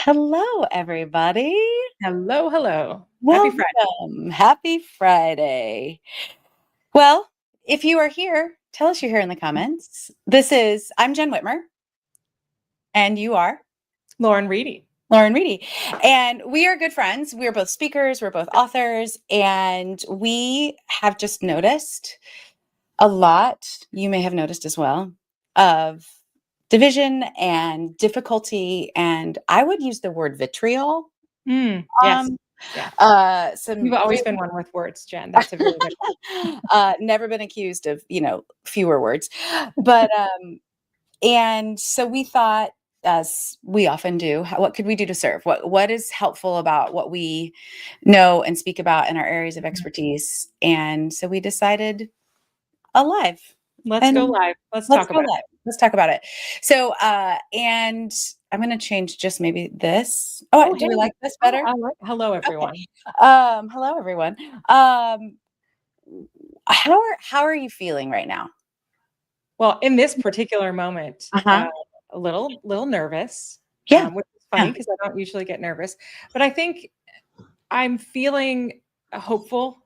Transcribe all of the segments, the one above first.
Hello, everybody. Hello, hello. Happy Friday. Welcome. Happy Friday. Well, if you are here, tell us you're here in the comments. I'm Jenn Whitmer, and you are Lauren Reedy. Lauren Reedy. And we are good friends. We're both speakers, we're both authors, and we have just noticed a lot, you may have noticed as well, of division and difficulty. And I would use the word vitriol. Yes. Yeah. Some You've always been one with words, Jen. That's a really good one. never been accused of, fewer words. But and so we thought, as we often do, what could we do to serve? What is helpful about what we know and speak about in our areas of expertise? And so we decided alive. Let's go live. Let's talk about it. Let's talk about it. So, and I'm going to change just maybe this. Oh, do you like this better? Hello, everyone. Okay. Hello, everyone. How are you feeling right now? Well, in this particular moment, Uh-huh. a little nervous. Yeah. Which is funny because I don't usually get nervous. But I think I'm feeling hopeful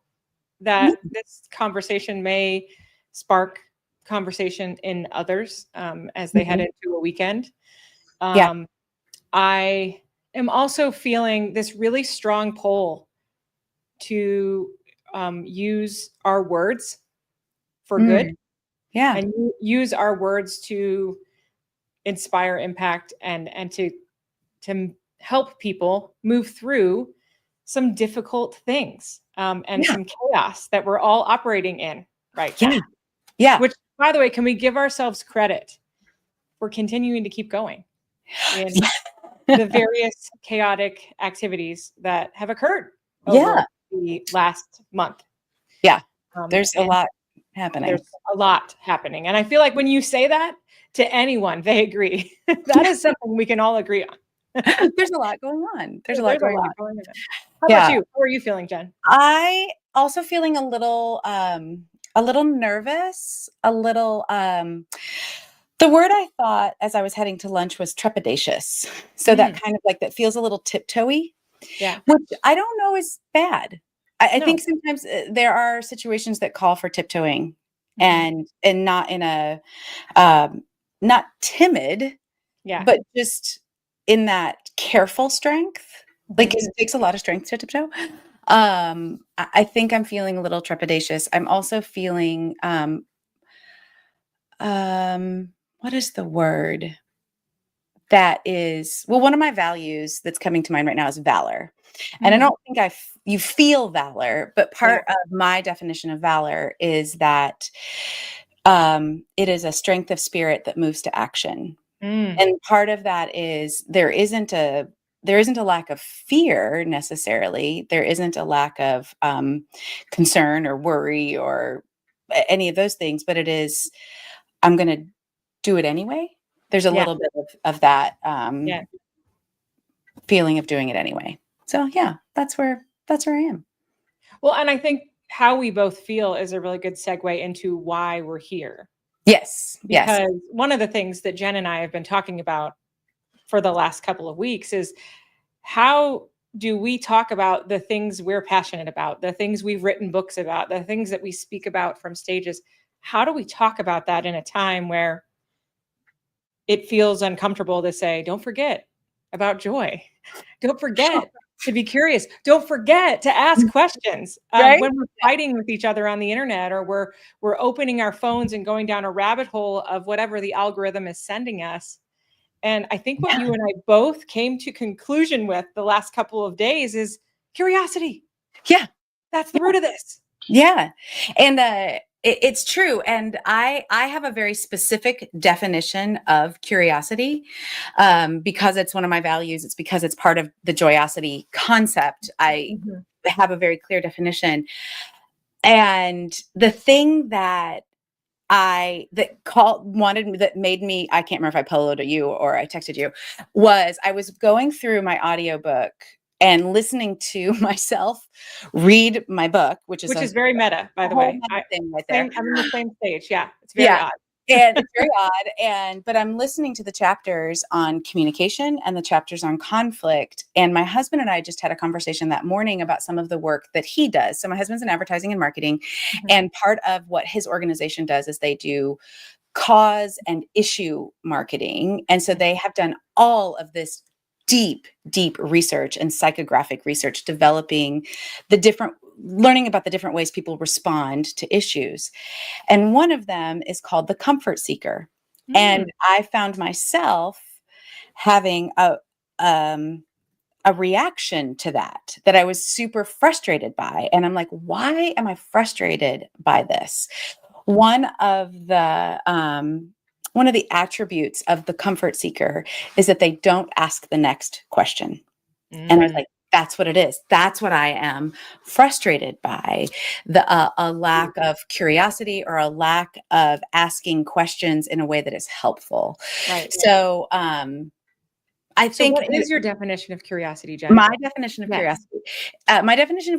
that this conversation may spark conversation in others as they head into a weekend. I am also feeling this really strong pull to use our words for good. Yeah. And use our words to inspire, impact, and to help people move through some difficult things and some chaos that we're all operating in right now. Yeah. Which, by the way, can we give ourselves credit for continuing to keep going in the various chaotic activities that have occurred over the last month? Yeah. There's a lot happening. There's a lot happening. And I feel like when you say that to anyone, they agree. That is something we can all agree on. There's a lot going on. There's a lot going on. How about you? How are you feeling, Jen? I also feeling a little nervous, the word I thought as I was heading to lunch was trepidatious. So that kind of like, that feels a little tiptoey. Yeah. Which I don't know is bad. I think sometimes there are situations that call for tiptoeing and not in a, not timid, but just in that careful strength. Like it takes a lot of strength to tiptoe. I think I'm feeling a little trepidatious. I'm also feeling, what is the word? That is, well, one of my values that's coming to mind right now is valor. And I don't think you feel valor, but part of my definition of valor is that it is a strength of spirit that moves to action. And part of that is there isn't a lack of fear necessarily. There isn't a lack of concern or worry or any of those things, but it is, I'm going to do it anyway. There's a little bit of that feeling of doing it anyway. So yeah, that's where I am. Well, and I think how we both feel is a really good segue into why we're here. Yes. Because one of the things that Jen and I have been talking about for the last couple of weeks is how do we talk about the things we're passionate about, the things we've written books about, the things that we speak about from stages? How do we talk about that in a time where it feels uncomfortable to say, don't forget about joy. Don't forget to be curious. Don't forget to ask questions when we're fighting with each other on the internet, or we're opening our phones and going down a rabbit hole of whatever the algorithm is sending us. And I think what you and I both came to conclusion with the last couple of days is curiosity. Yeah. That's the root of this. Yeah. And it's true. And I have a very specific definition of curiosity because it's one of my values. It's because it's part of the joyosity concept. I have a very clear definition. And the thing that made me, I can't remember if I poloed at you or I texted you, was I was going through my audiobook and listening to myself read my book, which is very meta, by the way. Thing right there. I'm in the same stage. Yeah, it's very odd. And it's very odd. But I'm listening to the chapters on communication and the chapters on conflict. And my husband and I just had a conversation that morning about some of the work that he does. So my husband's in advertising and marketing. And part of what his organization does is they do cause and issue marketing. And so they have done all of this deep research and psychographic research, learning about the different ways people respond to issues. And one of them is called the comfort seeker. And I found myself having a reaction to that I was super frustrated by. And I'm like, why am I frustrated by this? One of the attributes of the comfort seeker is that they don't ask the next question. And I was like, that's what it is. That's what I am frustrated by, a lack of curiosity or a lack of asking questions in a way that is helpful. Right. So, I think what is your definition of curiosity, Jenn? My definition of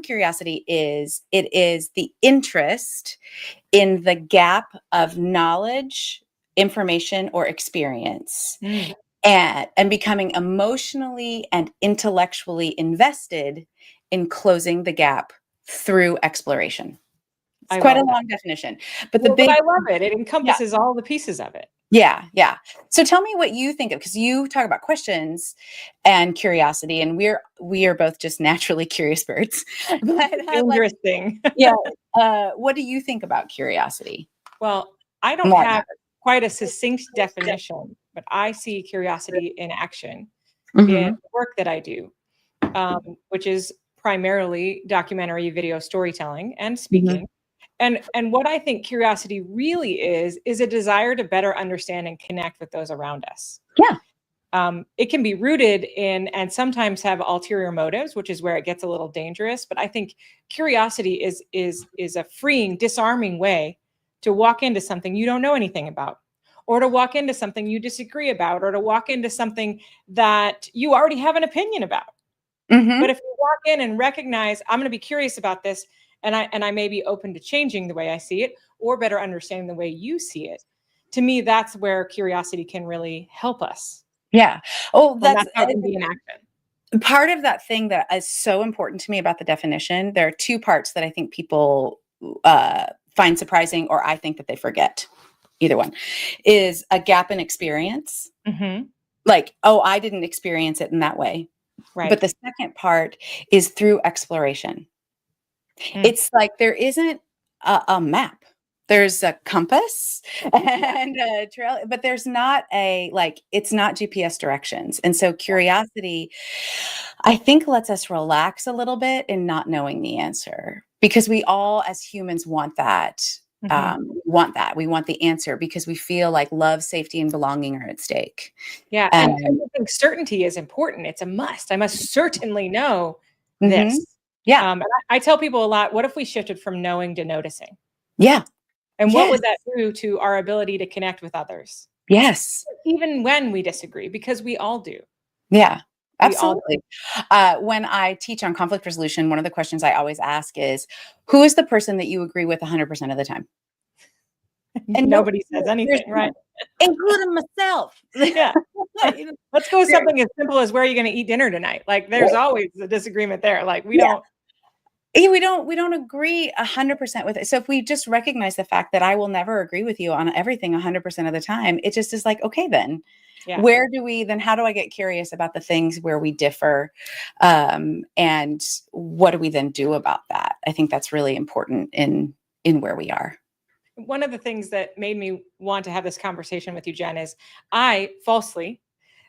curiosity is it is the interest in the gap of knowledge, information, or experience, and becoming emotionally and intellectually invested in closing the gap through exploration. It's quite a long definition, but but I love it. It encompasses all the pieces of it. Yeah. So tell me what you think of, because you talk about questions and curiosity, and we are both just naturally curious birds. But, dangerous thing. What do you think about curiosity? Well, I don't have quite a succinct definition, but I see curiosity in action in the work that I do, which is primarily documentary video storytelling and speaking. And what I think curiosity really is a desire to better understand and connect with those around us. Yeah. It can be rooted in and sometimes have ulterior motives, which is where it gets a little dangerous. But I think curiosity is a freeing, disarming way to walk into something you don't know anything about, or to walk into something you disagree about, or to walk into something that you already have an opinion about. But if you walk in and recognize, I'm going to be curious about this, and I may be open to changing the way I see it or better understanding the way you see it. To me, that's where curiosity can really help us. Yeah. Oh, that's how it can be in action. Part of that thing that is so important to me about the definition, there are two parts that I think people find surprising, or I think that they forget. Either one is a gap in experience. Like, oh, I didn't experience it in that way. Right. But the second part is through exploration. It's like there isn't a map. There's a compass and a trail, but there's not it's not GPS directions. And so curiosity, I think, lets us relax a little bit in not knowing the answer, because we all as humans want that. We want the answer because we feel like love, safety, and belonging are at stake. Yeah. And I think certainty is important. It's a must. I must certainly know this. Yeah. And I tell people a lot, what if we shifted from knowing to noticing? Yeah. And what would that do to our ability to connect with others? Yes. Even when we disagree, because we all do. Yeah. Absolutely. When I teach on conflict resolution, one of the questions I always ask is, who is the person that you agree with 100% of the time? And nobody says anything, right? Including myself. Yeah. Let's go with something as simple as, where are you going to eat dinner tonight? Like, there's always a disagreement there. Like, we don't agree 100% with it. So if we just recognize the fact that I will never agree with you on everything 100% of the time, it just is like, okay, then how do I get curious about the things where we differ? And what do we then do about that? I think that's really important in where we are. One of the things that made me want to have this conversation with you, Jenn, is I falsely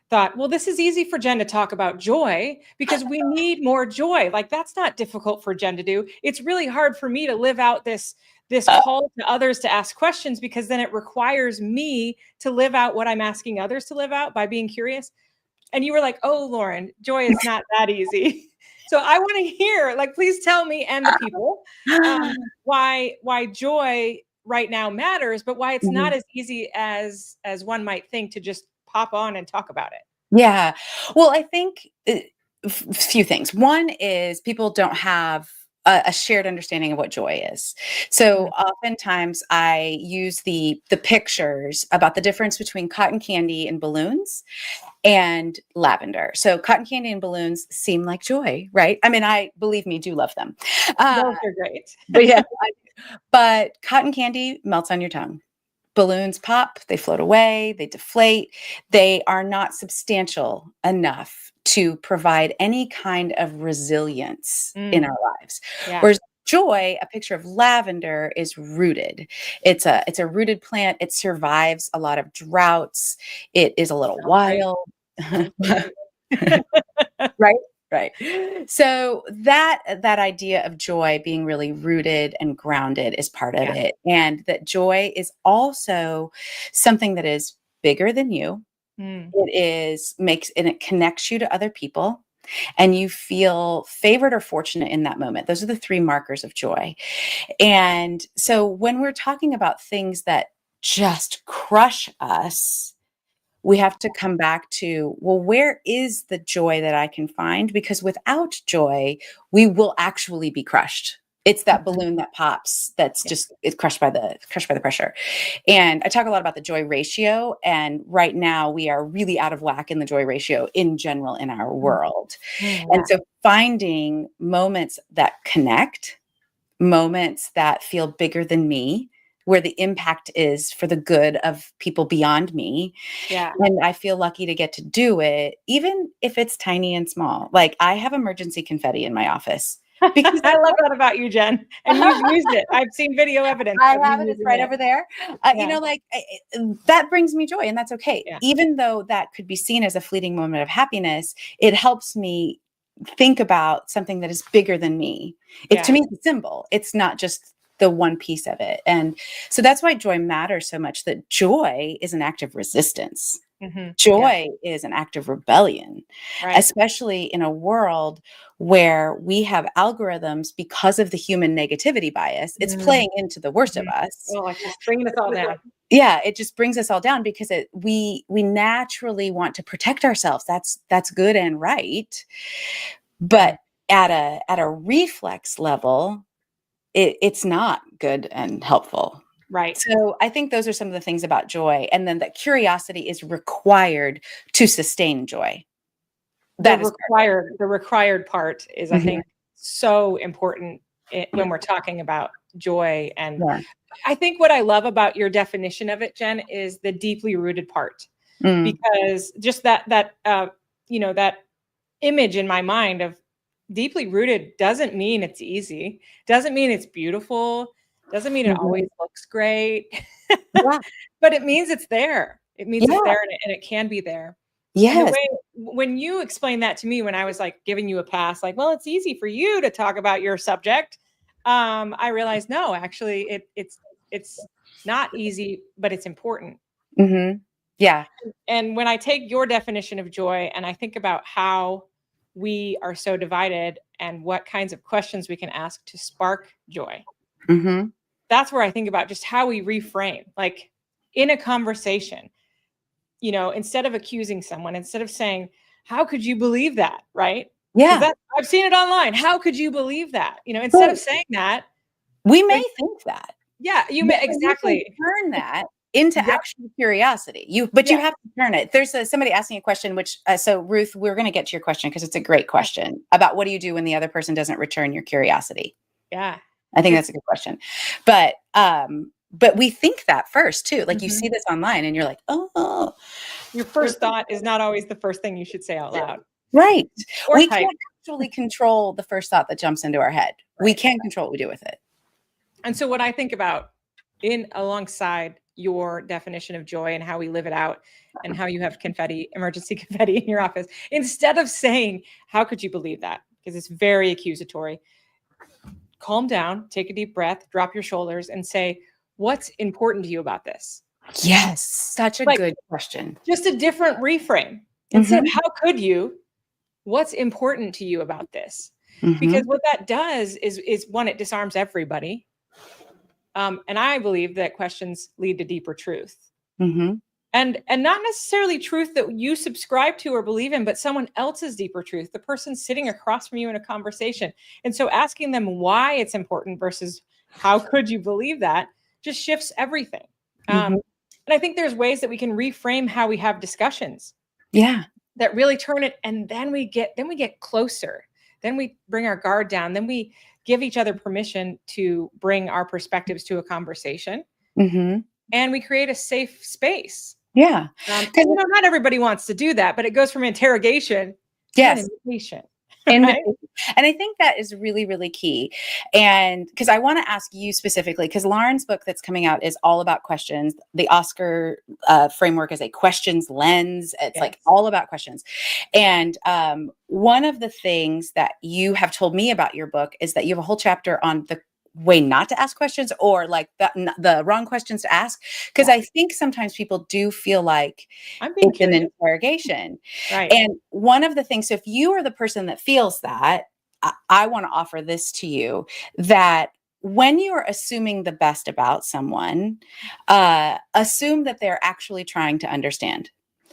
thought, well, this is easy for Jenn to talk about joy because we need more joy. Like, that's not difficult for Jenn to do. It's really hard for me to live out this call to others to ask questions, because then it requires me to live out what I'm asking others to live out by being curious. And you were like, oh, Lauren, joy is not that easy. So I want to hear, like, please tell me and the people why joy right now matters, but why it's not as easy as one might think to just pop on and talk about it. Yeah. Well, I think a few things. One is people don't have a shared understanding of what joy is. So oftentimes I use the pictures about the difference between cotton candy and balloons and lavender. So cotton candy and balloons seem like joy, right? I mean, I believe me, do love them. Those are great. But yeah, but cotton candy melts on your tongue. Balloons pop, they float away, they deflate. They are not substantial enough to provide any kind of resilience in our lives. Yeah. Whereas joy, a picture of lavender, is rooted. It's a rooted plant. It survives a lot of droughts. It is a little wild. Right? Right. So that idea of joy being really rooted and grounded is part of it. And that joy is also something that is bigger than you. It connects you to other people, and you feel favored or fortunate in that moment. Those are the 3 markers of joy. And so when we're talking about things that just crush us, we have to come back to, well, where is the joy that I can find? Because without joy, we will actually be crushed. It's that balloon that pops that's just it's crushed by the pressure. And I talk a lot about the joy ratio. And right now we are really out of whack in the joy ratio in general in our world. And so finding moments that connect, moments that feel bigger than me, where the impact is for the good of people beyond me. Yeah. And I feel lucky to get to do it, even if it's tiny and small. Like, I have emergency confetti in my office. Because I love that about you, Jen. And you've used it. I've seen video evidence. I have it. It's right over there. You know, like, that brings me joy, and that's okay. Yeah. Even though that could be seen as a fleeting moment of happiness, it helps me think about something that is bigger than me. To me, it's a symbol. It's not just the one piece of it. And so that's why joy matters so much, that joy is an act of resistance. Joy is an act of rebellion, especially in a world where we have algorithms because of the human negativity bias. It's playing into the worst of us. Oh, it's just bringing us all down. Yeah, it just brings us all down because we naturally want to protect ourselves. That's good and right. But at a reflex level, it's not good and helpful. Right. So I think those are some of the things about joy. And then that curiosity is required to sustain joy. The required part is, I think, so important when we're talking about joy. And I think what I love about your definition of it, Jen, is the deeply rooted part. Because just that image in my mind of deeply rooted doesn't mean it's easy, doesn't mean it's beautiful, doesn't mean it always looks great, but it means it's there. It means it's there, and it can be there. And the way, when you explained that to me, when I was like giving you a pass, like, well, it's easy for you to talk about your subject, I realized, no, actually it's not easy, but it's important. Yeah. And when I take your definition of joy and I think about how we are so divided and what kinds of questions we can ask to spark joy, that's where I think about just how we reframe, like in a conversation, instead of accusing someone, instead of saying, how could you believe that? Right. Yeah. I've seen it online. How could you believe that? Instead of saying that, we may think that. Yeah, you may exactly turn that into actual curiosity. You have to turn it. There's somebody asking a question, which, so Ruth, we're going to get to your question because it's a great question about what do you do when the other person doesn't return your curiosity? Yeah. I think that's a good question. But we think that first too. Like, you see this online and you're like, oh. Your first thought is not always the first thing you should say out loud. Right. We can't actually control the first thought that jumps into our head. We can control what we do with it. And so what I think about alongside your definition of joy and how we live it out and how you have emergency confetti in your office, instead of saying, how could you believe that? Because it's very accusatory. Calm down, take a deep breath, drop your shoulders and say, what's important to you about this? Yes. Such a good question. Just a different reframe. Instead of how could you, what's important to you about this? Because what that does is one, it disarms everybody. And I believe that questions lead to deeper truth. and not necessarily truth that you subscribe to or believe in, but someone else's deeper truth, the person sitting across from you in a conversation. And so asking them why it's important versus how could you believe that just shifts everything. Mm-hmm. And I think there's ways that we can reframe how we have discussions. Yeah. That really turn it, and then we get closer. Then we bring our guard down. Then we give each other permission to bring our perspectives to a conversation. Mm-hmm. And we create a safe space. Yeah. Not everybody wants to do that, but it goes from interrogation to an invitation. Right? And I think that is really, really key. And because I want to ask you specifically, because Lauren's book that's coming out is all about questions. The Oscar framework is a questions lens. It's like all about questions. And one of the things that you have told me about your book is that you have a whole chapter on the way not to ask questions, or like the wrong questions to ask. Because I think sometimes people do feel like it's an interrogation. Right. And one of the things, so if you are the person that feels that, I want to offer this to you, that when you're assuming the best about someone, assume that they're actually trying to understand.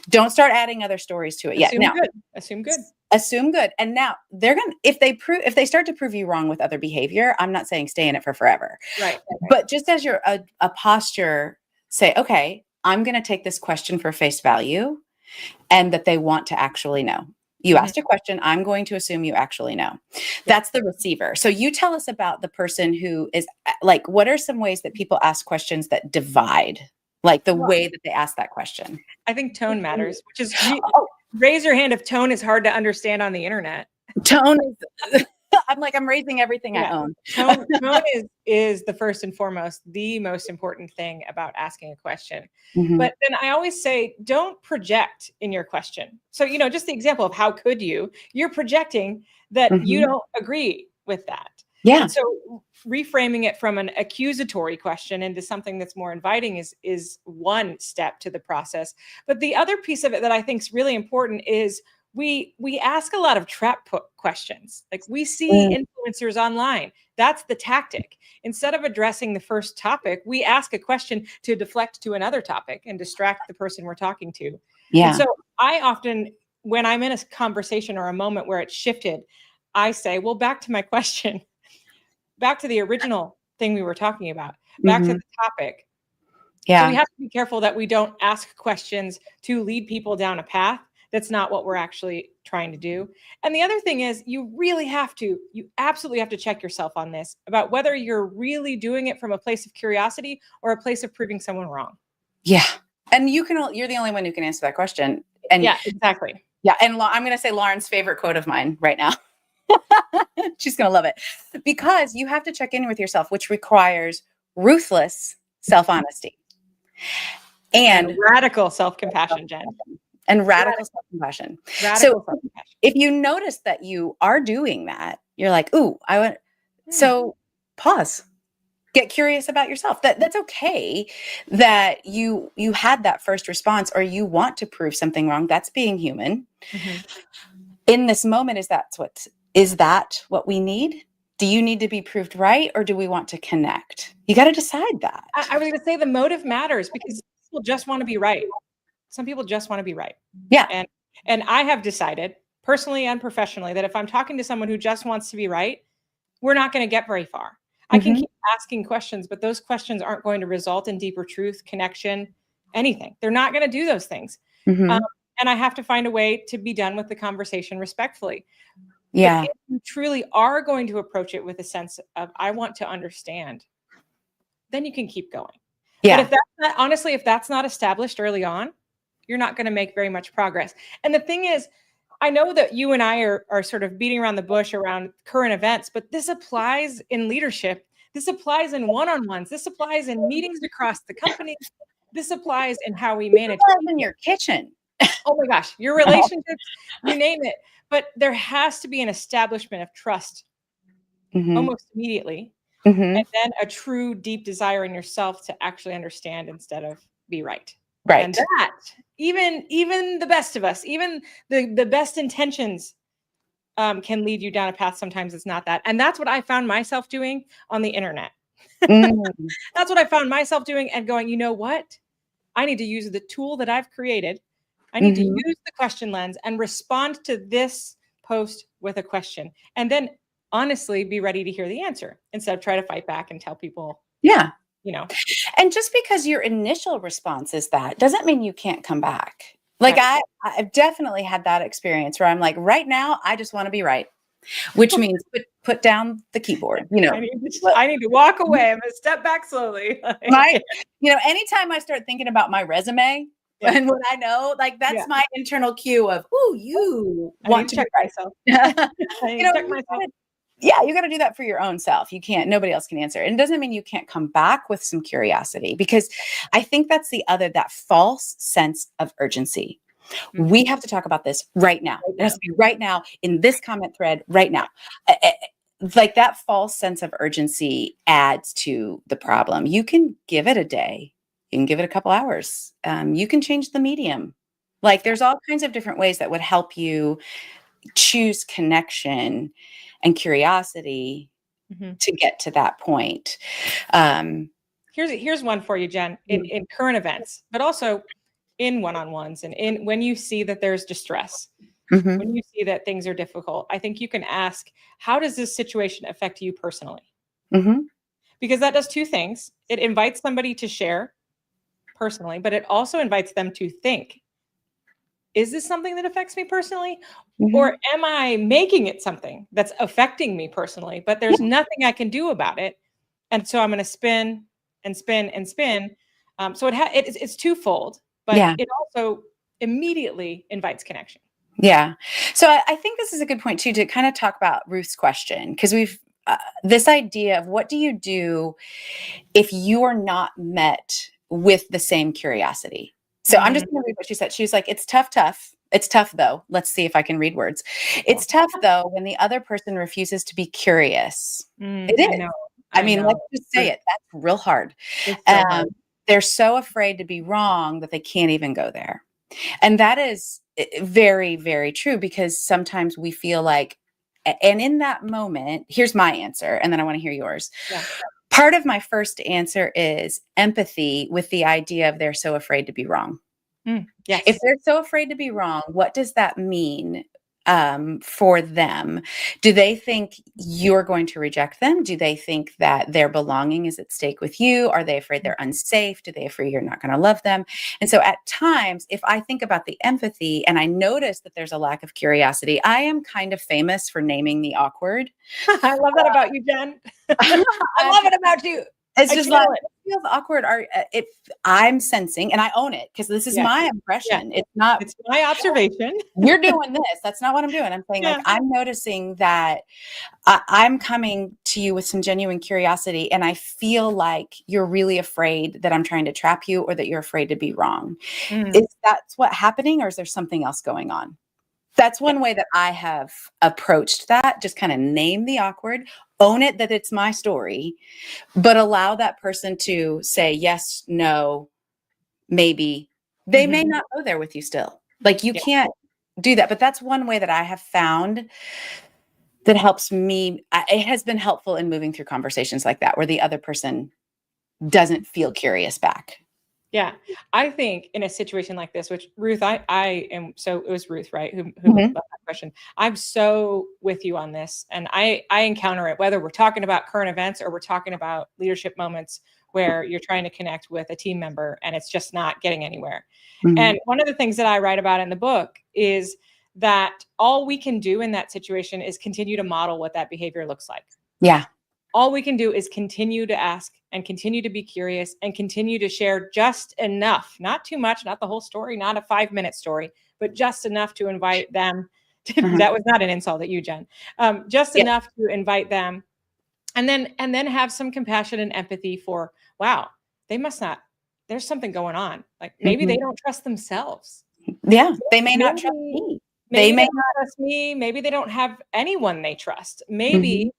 Don't start adding other stories to it yet. Now, assume good. Assume good. And now they're going to, if they start to prove you wrong with other behavior, I'm not saying stay in it for forever. Right. But just as you're a posture, say, okay, I'm going to take this question for face value, and that they want to actually know. You asked a question. I'm going to assume you actually know. That's the receiver. So you tell us about the person who is like, what are some ways that people ask questions that divide? Like the way that they ask that question. I think tone matters, which is raise your hand if tone is hard to understand on the internet. Tone is, I'm raising everything I own. Tone is the first and foremost, the most important thing about asking a question. Mm-hmm. But then I always say, don't project in your question. So, just the example of how could you're projecting that you don't agree with that. Yeah. And so reframing it from an accusatory question into something that's more inviting is one step to the process. But the other piece of it that I think is really important is we ask a lot of trap questions. Like we see influencers online. That's the tactic. Instead of addressing the first topic, we ask a question to deflect to another topic and distract the person we're talking to. Yeah. And so I often, when I'm in a conversation or a moment where it's shifted, I say, well, back to my question. Back to the original thing we were talking about, back to the topic. Yeah. So we have to be careful that we don't ask questions to lead people down a path that's not what we're actually trying to do. And the other thing is you absolutely have to check yourself on this about whether you're really doing it from a place of curiosity or a place of proving someone wrong. Yeah. And you're the only one who can answer that question. And yeah, exactly. Yeah. And I'm going to say Lauren's favorite quote of mine right now. She's going to love it, because you have to check in with yourself, which requires ruthless self-honesty and radical self-compassion, Jen. And radical self-compassion. So if you notice that you are doing that, you're like, ooh, so pause, get curious about yourself. That's okay that you had that first response, or you want to prove something wrong. That's being human. In this moment, is that what we need? Do you need to be proved right, or do we want to connect? You got to decide that. I was going to say the motive matters, because people just want to be right. Some people just want to be right. Yeah. And I have decided personally and professionally that if I'm talking to someone who just wants to be right, we're not going to get very far. I can keep asking questions, but those questions aren't going to result in deeper truth, connection, anything. They're not going to do those things. And I have to find a way to be done with the conversation respectfully. Yeah. But if you truly are going to approach it with a sense of, I want to understand, then you can keep going. Yeah. But if that's not established early on, you're not going to make very much progress. And the thing is, I know that you and I are sort of beating around the bush around current events, but this applies in leadership. This applies in one-on-ones. This applies in meetings across the company. This applies in how we manage. In your kitchen. Oh my gosh, your relationships, you name it. But there has to be an establishment of trust almost immediately. And then a true deep desire in yourself to actually understand instead of be right. Right. And that, even the best of us, even the best intentions can lead you down a path. Sometimes it's not that. And that's what I found myself doing on the internet. That's what I found myself doing and going, you know what? I need to use the tool that I've created. I need to Mhm. use the question lens and respond to this post with a question. And then honestly be ready to hear the answer instead of try to fight back and tell people, Yeah. you know, And just because your initial response is that doesn't mean you can't come back. Like right. I've definitely had that experience where I'm like, right now, I just want to be right, which means put down the keyboard, I need to walk away. I'm gonna step back slowly. my, anytime I start thinking about my resume Yeah. and what I know, like Yeah. that's my internal cue of, oh, you I need want to to be check right. myself. I you need to know, check you myself. yeah, you got to do that for your own self. You can't, nobody else can answer. And it doesn't mean you can't come back with some curiosity, because I think that's that false sense of urgency. Mhm. We have to talk about this right now. Right It has now. to be right now in this comment thread right Yeah. now. Like that false sense of urgency adds to the problem. You can give it a day. You can give it a couple hours. You can change the medium. Like Yeah. there's all kinds of different ways that would help you choose connection and curiosity Mhm. to get to that point. Um, Here's one for you, Jen, in current events, but also in one-on-ones and in when you see that there's distress, mhm, when you see that things are difficult, I think you can ask, how does this situation affect you personally? mhm, Because that does two things. It invites somebody to share personally, but it also invites them to think, is this something that affects me personally? mhm. Or am I making it something that's affecting me personally, but there's Yeah, nothing I can do about it? And so I'm going to spin and spin and spin. So it's twofold, but yeah, it also immediately invites connection. yeah. So I think this is a good point too, to kind of talk about Ruth's question, because we've this idea of what do you do if you are not met with the same curiosity. So I'm just Mm, going to read what she said. She was like, it's tough. It's tough though. Let's see if I can read words. cool. It's tough though when the other person refuses to be curious. It I is. know. I I mean, know. let's just say it. That's real hard. It's so Um, hard. they're so afraid to be wrong that they can't even go there. And that is very, very true, because sometimes we feel like, and in that moment, here's my answer, and then I want to hear yours. Yeah. Part of my first answer is empathy with the idea of they're so afraid to be wrong. If Yes. they're so afraid to be wrong, what does that mean for them? Do they think you're going to reject them? Do they think that their belonging is at stake with you? Are they afraid they're unsafe? Do they afraid you're not going to love them? And so at times, if I think about the empathy and I notice that there's a lack of curiosity, I am kind of famous for naming the awkward. I love that about you, Jen. I I love it about you. It's I just kill like, it. it feels awkward. If I'm sensing, and I own it because this is Yeah. my Yeah. impression. It's not, It's my observation. you're doing this. That's not what I'm doing. I'm saying, like, Yeah. I'm noticing that I'm coming to you with some genuine curiosity, and I feel like you're really afraid that I'm trying to trap you, or that you're afraid to be wrong. Mm. Is that's what happening, or is there something else going on? That's Yeah. one way that I have approached that. Just kind of name the awkward, own it that it's my story, but allow that person to say yes, no, maybe. They may Mhm. not go there with you still. Like you Yeah. can't do that. But that's one way that I have found that helps me. It has been helpful in moving through conversations like that, where the other person doesn't feel curious back. Yeah. I think in a situation like this, which Ruth, I am so it was Ruth, right? Who left Mhm. that question. I'm so with you on this. And I encounter it, whether we're talking about current events or we're talking about leadership moments where you're trying to connect with a team member and it's just not getting anywhere. Mhm. And one of the things that I write about in the book is that all we can do in that situation is continue to model what that behavior looks like. Yeah. All we can do is continue to ask and continue to be curious and continue to share just enough, not too much, not the whole story, not a 5-minute story, but just enough to invite them to, Uh-huh. that was not an insult at you, Jen. Just Yeah. enough to invite them, and then have some compassion and empathy for, wow, they must not, there's something going on. Like maybe they Mhm. don't trust themselves. Yeah. They may not trust Maybe, me. They maybe they may don't trust me. Maybe they don't have anyone they trust. not. Maybe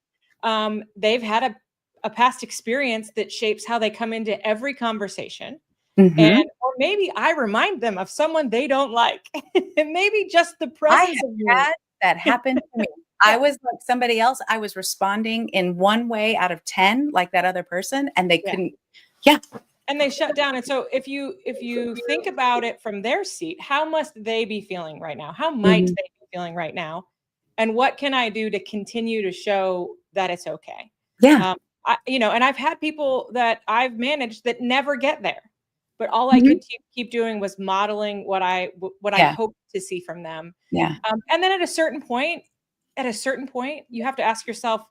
they've had a past experience that shapes how they come into every conversation. And Mhm. or maybe I remind them of someone they don't like. And maybe just the I presence of have me. had that happen to me. Yeah. I was like somebody else. I was responding in one way out of 10, like that other person, and they Yeah. couldn't. Yeah. And they shut down. And so if you think about it from their seat, how must they be feeling right now? How might Mhm. they be feeling right now? And what can I do to continue to show that it's okay? Yeah. And I've had people that I've managed that never get there, but all I Mhm. could keep doing was modeling what I Yeah. hope to see from them. Yeah. And then at a certain point, you have to ask yourself,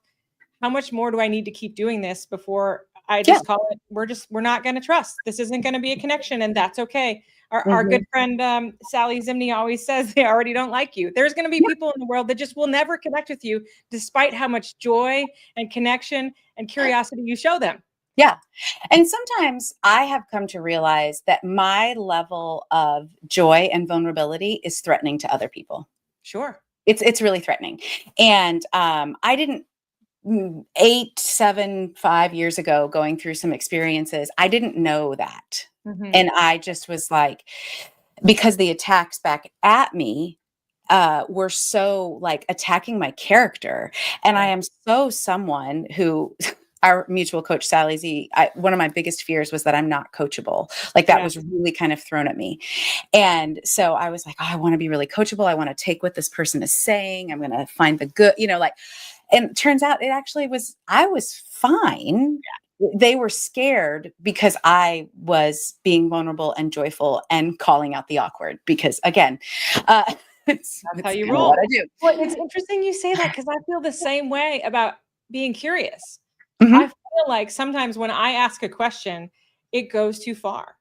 how much more do I need to keep doing this before I Yeah. just call it, we're not going to trust. This isn't going to be a connection, and that's okay. Our Mhm. good friend Sally Zimney always says they already don't like you. There's going to be Yeah. people in the world that just will never connect with you, despite how much joy and connection and curiosity you show them. Yeah. And sometimes I have come to realize that my level of joy and vulnerability is threatening to other people. Sure. It's really threatening. And I didn't 8, 7, 5 years ago going through some experiences, I didn't know that. Hmm. And I just was like, because the attacks back at me were so like attacking my character. And I Yeah. am so someone who our mutual coach, Sally Z, one of my biggest fears was that I'm not coachable. Like that Yeah. was really kind of thrown at me. And so I was like, oh, I want to be really coachable. I want to take what this person is saying. I'm going to find the good, like, and it turns out I was fine. They were scared because I was being vulnerable and joyful and calling out the awkward because again, it's That's how you kind of what roll. I do. Well, it's interesting you say that because I feel the same way about being curious. I Mhm. feel like sometimes when I ask a question, it goes too far.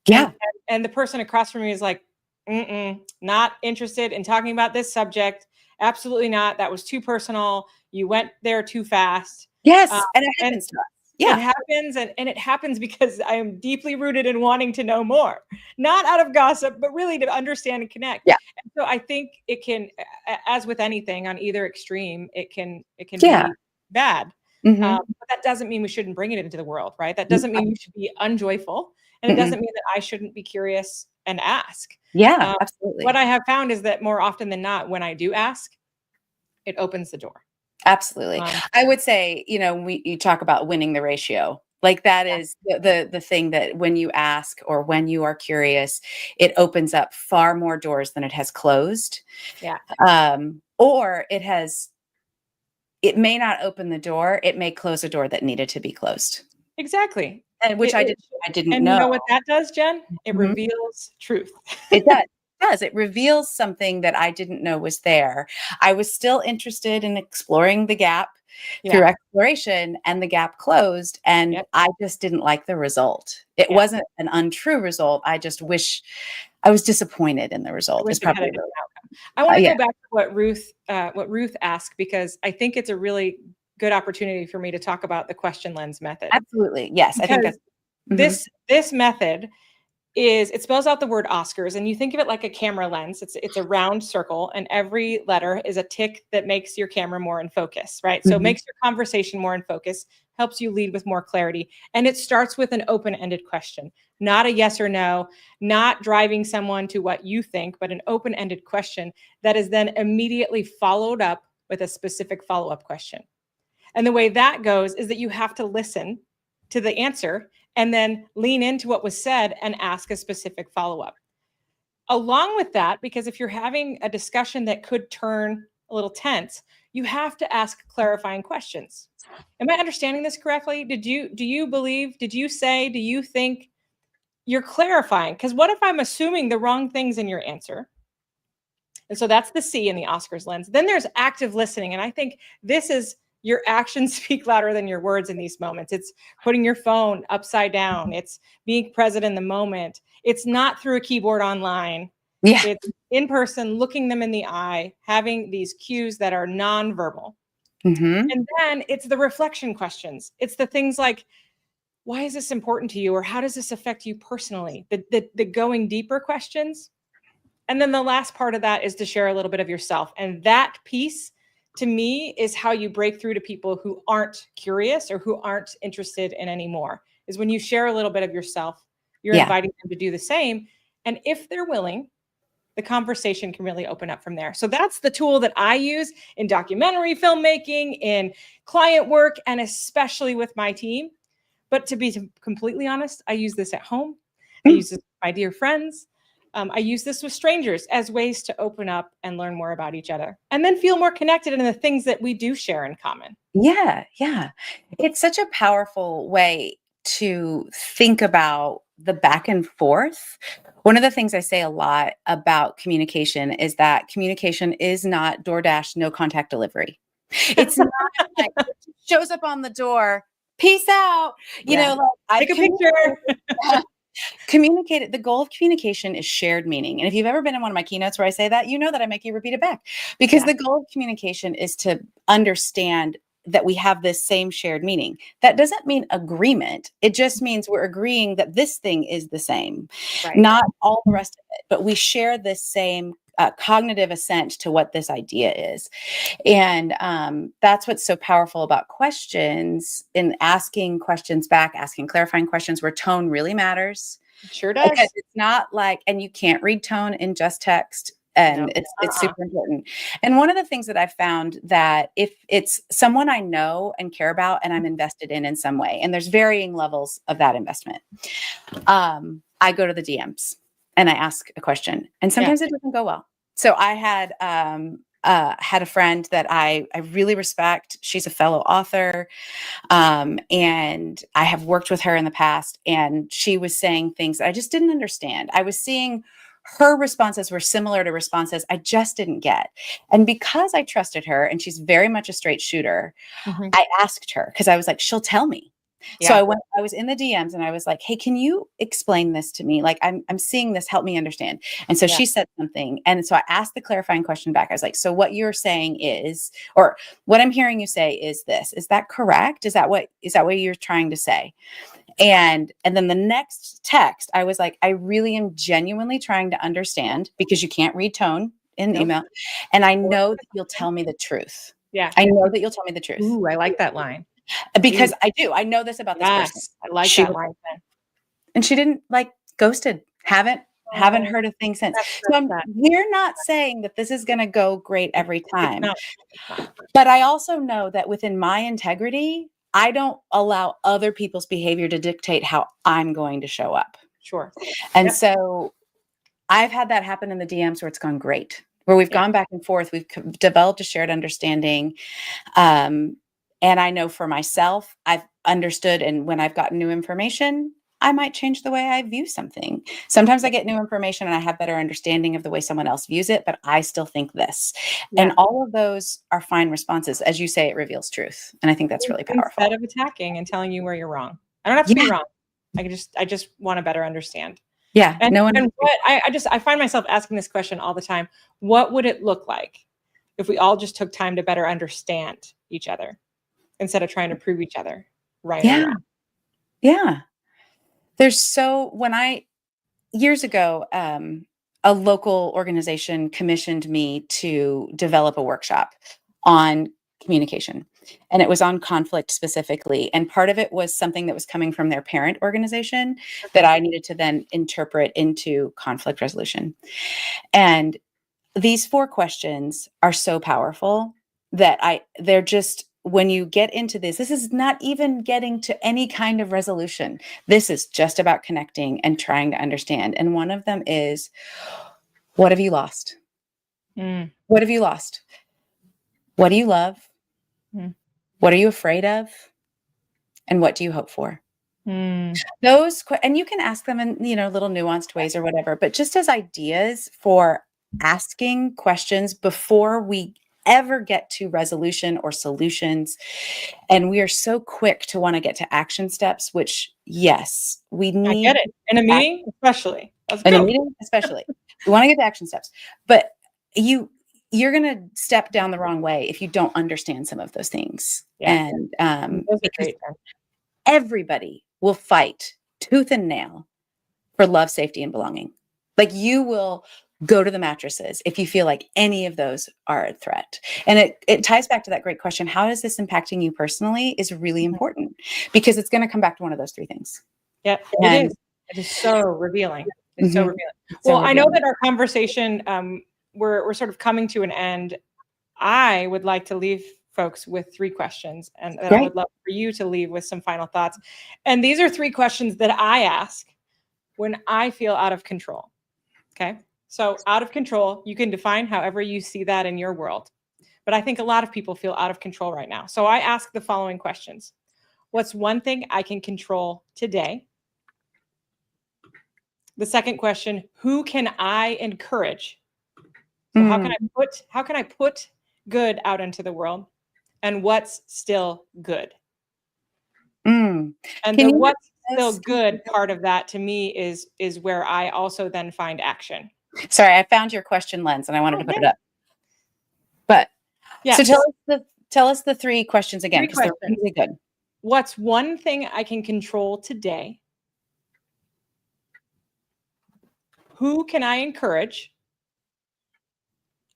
And Yeah. and the person across from me is like, "Mm-mm, not interested in talking about this subject. Absolutely not. That was too personal. You went there too fast." Uh, Yes, and it and happens to us. it Yeah. happens, and it happens because I am deeply rooted in wanting to know more, not out of gossip, but really to understand and connect. Yeah. And so I think it can, as with anything on either extreme, it can Yeah. be bad. Mhm. But that doesn't mean we shouldn't bring it into the world, right? That Mm, doesn't mean we should be unjoyful, and it mm-mm. doesn't mean that I shouldn't be curious and ask. Yeah, Um, what absolutely. I have found is that more often than not, when I do ask, it opens the door. Absolutely. Um, I would say, you talk about winning the ratio. Like that yeah, is the thing that when you ask or when you are curious, it opens up far more doors than it has closed. yeah, Or it may not open the door, it may close a door that needed to be closed. exactly. And which It, it I didn't And you know. know what that does, Jen? It Mhm. reveals truth. It does. It does. It reveals something that I didn't know was there. I was still interested in exploring the gap Yeah. through exploration, and the gap closed, and Yep. I just didn't like the result. It Yeah. wasn't an untrue result. I just wish I was disappointed in the I result wish is it had a probably different outcome. I want to yeah, go back to what Ruth asked, because I think it's a really good opportunity for me to talk about the question lens method, absolutely. Yes, I think because that's mhm, this method it spells out the word Oscars, and you think of it like a camera lens. It's a round circle, and every letter is a tick that makes your camera more in focus, right? So it mhm, makes your conversation more in focus, helps you lead with more clarity. And it starts with an open-ended question, not a yes or no, not driving someone to what you think, but an open-ended question that is then immediately followed up with a specific follow-up question. And the way that goes is that you have to listen to the answer and then lean into what was said and ask a specific follow up. Along with that, because if you're having a discussion that could turn a little tense, you have to ask clarifying questions. Am I understanding this correctly? Do you say, do you think? You're clarifying? Because what if I'm assuming the wrong things in your answer? And so that's the C in the Oscars lens. Then there's active listening. And I think this is your actions speak louder than your words in these moments. It's putting your phone upside down, it's being present in the moment. It's not through a keyboard online, yeah, it's in person, looking them in the eye, having these cues that are nonverbal. mhm, And then it's the reflection questions. It's the things like, why is this important to you? Or how does this affect you personally? The going deeper questions. And then the last part of that is to share a little bit of yourself. And that piece to me is how you break through to people who aren't curious or who aren't interested in anymore. Is when you share a little bit of yourself, you're yeah, inviting them to do the same. And if they're willing, the conversation can really open up from there. So that's the tool that I use in documentary filmmaking, in client work, and especially with my team. But to be completely honest, I use this at home. I use this with my dear friends. I use this with strangers as ways to open up and learn more about each other and then feel more connected in the things that we do share in common. Yeah, yeah. It's such a powerful way to think about the back and forth. One of the things I say a lot about communication is that communication is not DoorDash, no contact delivery. It's not like it shows up on the door, peace out. You Yeah. know, like I've Take a picture. communicated. The goal of communication is shared meaning. And if you've ever been in one of my keynotes where I say that, you know that I make you repeat it back because Yeah. the goal of communication is to understand that we have this same shared meaning. That doesn't mean agreement. It just means we're agreeing that this thing is the same, Right. not all the rest of it, but we share this same cognitive assent to what this idea is. And that's what's so powerful about questions, in asking questions back, asking clarifying questions where tone really matters. It sure does. Because it's not like, and you can't read tone in just text. And No. it's super important. And one of the things that I've found that if it's someone I know and care about and I'm invested in some way, and there's varying levels of that investment, I go to the DMs and I ask a question, and sometimes it doesn't go well. So I had a friend that I really respect. She's a fellow author, and I have worked with her in the past, and she was saying things that I just didn't understand. I was seeing her responses were similar to responses I just didn't get. And because I trusted her, and she's very much a straight shooter, I asked her because I was like, she'll tell me. So I was in the DMs and I was like, hey, can you explain this to me? Like, I'm seeing this, help me understand. And so she said something. And so I asked the clarifying question back. I was like, so what you're saying is, or what I'm hearing you say is this, is that correct? Is that what you're trying to say? And then the next text, I was like, I really am genuinely trying to understand, because you can't read tone in email. And I know that you'll tell me the truth. Yeah. I know that you'll tell me the truth. Ooh, I like that line. Because I do. I know this about this person. I like that line then. And she didn't, like, ghosted. Haven't heard a thing since. So we're not saying that this is going to go great every time. It's not. But I also know that within my integrity, I don't allow other people's behavior to dictate how I'm going to show up. Sure. And so I've had that happen in the DMs where it's gone great, where we've gone back and forth. We've developed a shared understanding. And I know for myself, I've understood. And when I've gotten new information, I might change the way I view something. Sometimes I get new information and I have better understanding of the way someone else views it, but I still think this. And all of those are fine responses. As you say, it reveals truth. And I think that's really powerful. Instead of attacking and telling you where you're wrong. I don't have to be wrong. I just want to better understand. Yeah. And what I find myself asking this question all the time. What would it look like if we all just took time to better understand each other instead of trying to prove each other right or wrong? Yeah. There's years ago, a local organization commissioned me to develop a workshop on communication, and it was on conflict specifically. And part of it was something that was coming from their parent organization that I needed to then interpret into conflict resolution. And these 4 questions are so powerful that they're just, when you get into this is not even getting to any kind of resolution. This is just about connecting and trying to understand. And one of them is, what have you lost? What have you lost? What do you love? What are you afraid of? And what do you hope for? Those, and you can ask them in, little nuanced ways or whatever, but just as ideas for asking questions before we ever get to resolution or solutions. And we are so quick to want to get to action steps, which, yes, we need. I get it. In a meeting, especially. In a meeting, especially. We want to get to action steps. But you're going to step down the wrong way if you don't understand some of those things. Yeah. And because everybody will fight tooth and nail for love, safety, and belonging. Like, you will go to the mattresses if you feel like any of those are a threat. And it ties back to that great question, how is this impacting you personally, is really important, because it's going to come back to one of those 3 things. Yeah, it is. It is so revealing. It's so revealing. Well, I know that our conversation, we're sort of coming to an end. I would like to leave folks with 3 questions, and that I Great. would love for you to leave with some final thoughts. And these are 3 questions that I ask when I feel out of control. Okay. So out of control, you can define however you see that in your world. But I think a lot of people feel out of control right now. So I ask the following questions. What's one thing I can control today? The second question, who can I encourage? So how can I put good out into the world? And what's still good? Mm. And Can the you what's repeat still this? good part of that to me is where I also then find action. Sorry, I found your question lens and I wanted to put it up. But so Yes. tell us the 3 questions again, 3 because they're questions. really good. What's one thing I can control today? Who can I encourage?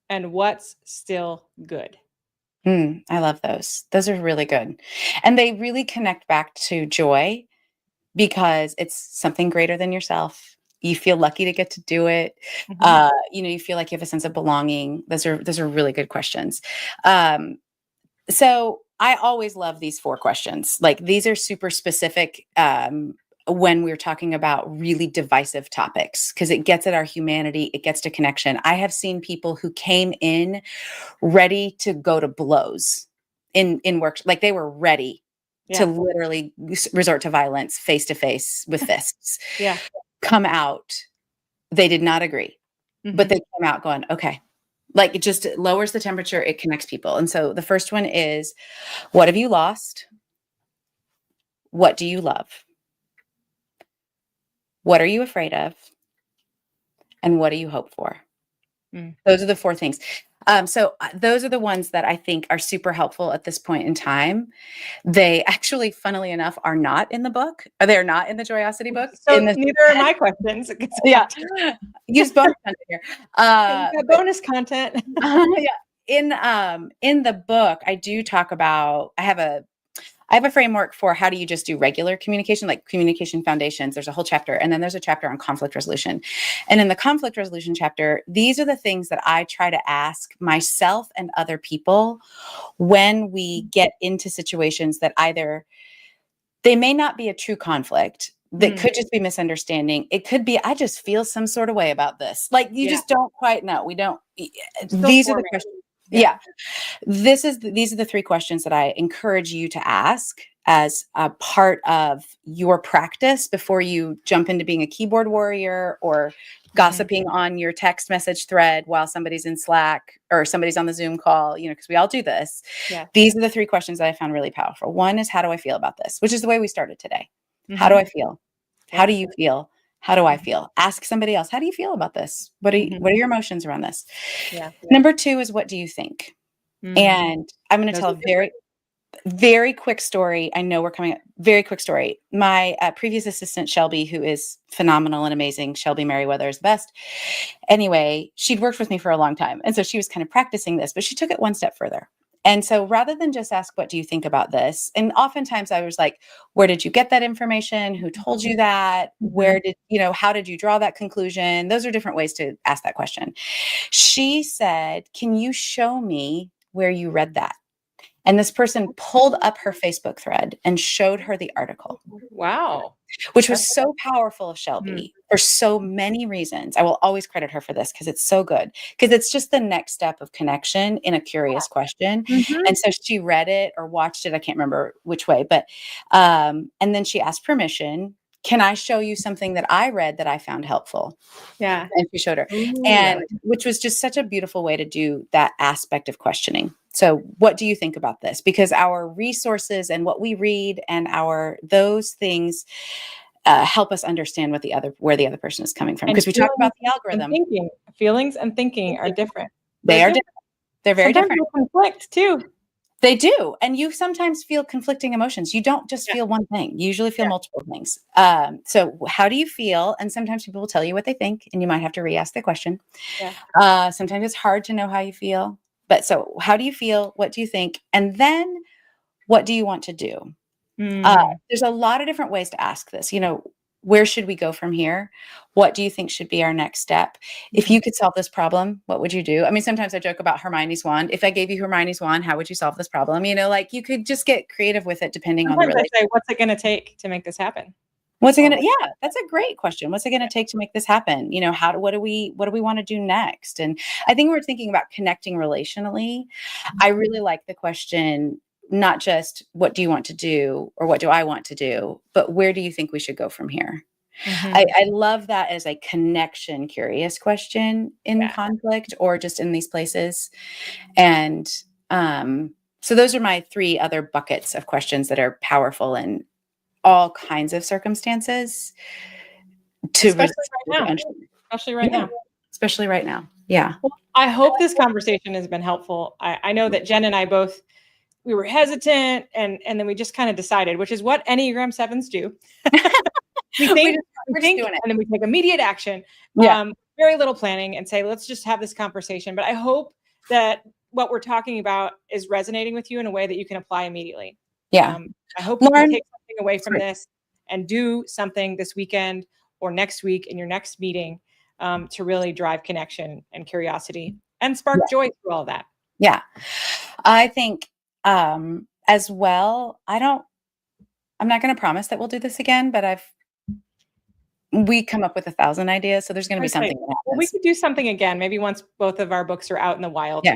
And what's still good? I love those. Those are really good. And they really connect back to joy because it's something greater than yourself. You feel lucky to get to do it. Mhm. You feel like you have a sense of belonging. Those are really good questions. So I always love these 4 questions. Like these are super specific when we're talking about really divisive topics because it gets at our humanity, it gets to connection. I have seen people who came in ready to go to blows in work, like they were ready to Yeah. literally resort to violence face to face with fists. Yeah. Come out, they did not agree, but Mhm. they came out going, okay. Like it just lowers the temperature, it connects people. And so the first one is, what have you lost? What do you love? What are you afraid of? And what do you hope for? Mm. Those are the 4 things. Those are the ones that I think are super helpful at this point in time. They actually, funnily enough, are not in the book. They're not in the Joyosity book. So In the neither are my questions. yeah, use bonus content here. But Bonus content. yeah, in the book, I do talk about. I have a framework for how do you just do regular communication, like communication foundations. There's a whole chapter, and then there's a chapter on conflict resolution. And in the conflict resolution chapter, these are the things that I try to ask myself and other people when we get into situations that either they may not be a true conflict, that could just be misunderstanding. It could be, I just feel some sort of way about this. Like you Yeah. just don't quite know. We don't, Still these are the forming. questions. Yeah. These are the 3 questions that I encourage you to ask as a part of your practice before you jump into being a keyboard warrior or gossiping on your text message thread while somebody's in Slack or somebody's on the Zoom call, because we all do this. Yeah. These are the 3 questions that I found really powerful. One is, how do I feel about this? Which is the way we started today. How do I feel? How do you feel? How do I feel? Ask somebody else, how do you feel about this? What are your emotions around this? Yeah. Number 2 is, what do you think? And I'm going to Those tell are a very, very quick story. I know we're coming up. Very quick story. My previous assistant, Shelby, who is phenomenal and amazing, Shelby Merriweather is the best. Anyway, she'd worked with me for a long time. And so she was kind of practicing this, but she took it one step further. And so rather than just ask, what do you think about this? And oftentimes I was like, where did you get that information? Who told you that? Where did, how did you draw that conclusion? Those are different ways to ask that question. She said, can you show me where you read that? And this person pulled up her Facebook thread and showed her the article. Wow. Which was so powerful of Mm. Shelby for so many reasons. I will always credit her for this because it's so good. Because it's just the next step of connection in a curious question. And so she read it or watched it. I can't remember which way, but and then she asked permission. Can I show you something that I read that I found helpful? Yeah. And she showed her. Ooh, And which was just such a beautiful way to do that aspect of questioning. So what do you think about this? Because our resources and what we read and those things help us understand where the other person is coming from. And Because we talk about the algorithm. Feelings and thinking are different. They are different. They're very Sometimes different. they conflict too. They do. And you sometimes feel conflicting emotions. You don't just Yeah. feel one thing. You usually feel Yeah. multiple things. So how do you feel? And sometimes people will tell you what they think, and you might have to re-ask the question. Yeah. Sometimes it's hard to know how you feel. But so how do you feel? What do you think? And then what do you want to do? There's a lot of different ways to ask this. where should we go from here? What do you think should be our next step? If you could solve this problem, what would you do? I mean, sometimes I joke about Hermione's wand. If I gave you Hermione's wand, how would you solve this problem? Like you could just get creative with it depending on the Sometimes I say, relationship. what's it going to take to make this happen? What's it Or gonna Yeah, that's a great question. What's it gonna take to make this happen? What do we want to do next? And I think we're thinking about connecting relationally. I really like the question, not just what do you want to do or what do I want to do, but where do you think we should go from here? I love that as a connection curious question in Yeah. conflict or just in these places. And so those are my three other buckets of questions that are powerful in all kinds of circumstances to Especially right now. Especially right yeah, now. especially right now. Yeah. Well, I hope this conversation has been helpful. I know that Jen and I both, we were hesitant and then we just kind of decided, which is what Enneagram 7s do. we think, we're just doing it. and then we take immediate action. Yeah. Very little planning and say, let's just have this conversation. But I hope that what we're talking about is resonating with you in a way that you can apply immediately. Yeah. I hope you can Lauren, take something away from this and do something this weekend or next week in your next meeting to really drive connection and curiosity and spark joy through all that. Yeah. I think as well, I'm not going to promise that we'll do this again, but we come up with 1,000 ideas. So there's going to be something that happens. Well, we could do something again, maybe once both of our books are out in the wild. Yeah.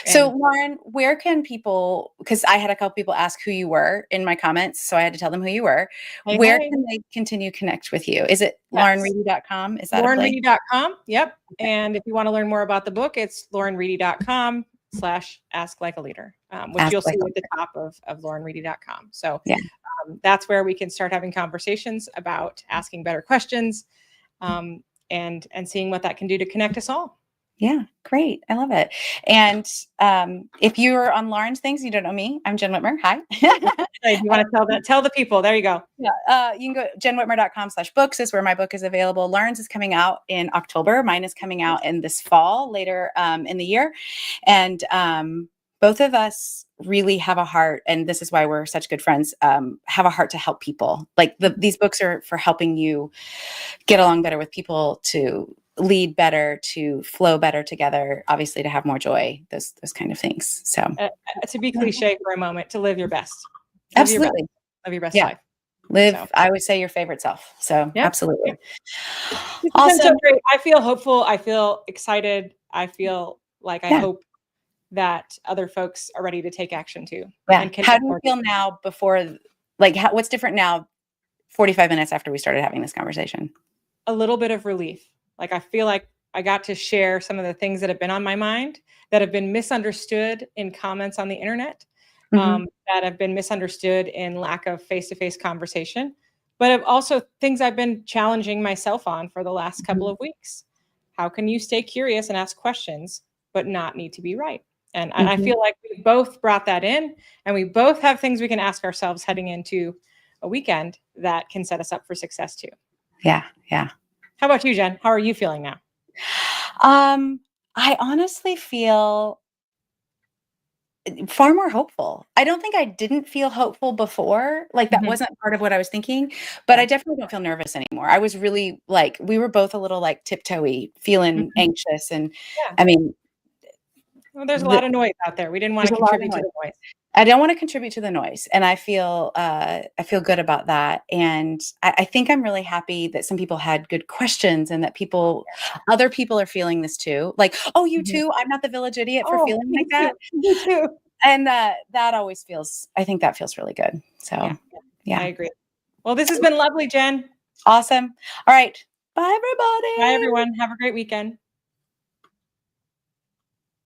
So Lauren, where can people, because I had a couple people ask who you were in my comments, so I had to tell them who you were. Where can they continue to connect with you? Is it laurenreedy.com? Is that laurenreedy.com? Yep. Okay. And if you want to learn more about the book, it's laurenreedy.com/asklikealeader, which you'll see at the top of laurenreedy.com. So that's where we can start having conversations about asking better questions and seeing what that can do to connect us all. Yeah, great. I love it. And if you're on Lauren's things, you don't know me. I'm Jenn Whitmer. Hi. You want to tell the people. There you go. Yeah. You can go jennwhitmer.com/books is where my book is available. Lauren's is coming out in October. Mine is coming out in this fall, later in the year. And both of us really have a heart, and this is why we're such good friends, have a heart to help people. Like these books are for helping you get along better with people, to lead better, to flow better together, obviously to have more joy, those kind of things. So to be cliche for a moment, to live your best. Absolutely. Live your best life. I would say your favorite self. So absolutely. Awesome. So great. I feel hopeful. I feel excited. I feel like I hope that other folks are ready to take action too. Yeah. How do you feel now what's different now, 45 minutes after we started having this conversation? A little bit of relief. Like I feel like I got to share some of the things that have been on my mind that have been misunderstood in comments on the internet, that have been misunderstood in lack of face-to-face conversation, but have also things I've been challenging myself on for the last couple of weeks. How can you stay curious and ask questions, but not need to be right? And I feel like we both brought that in, and we both have things we can ask ourselves heading into a weekend that can set us up for success too. Yeah. Yeah. How about you, Jen? How are you feeling now? I honestly feel far more hopeful. I don't think I didn't feel hopeful before. Like that wasn't part of what I was thinking, but I definitely don't feel nervous anymore. I was really we were both a little tiptoey, feeling anxious. And I mean, well, there's a lot of noise out there. We didn't want to contribute to the noise. I don't want to contribute to the noise. And I feel good about that. And I think I'm really happy that some people had good questions and that other people are feeling this too. Like, oh, you too? I'm not the village idiot for feeling like that. Me too. And that always I think that feels really good. So yeah. I agree. Well, this has been lovely, Jen. Awesome. All right. Bye, everybody. Bye, everyone. Have a great weekend.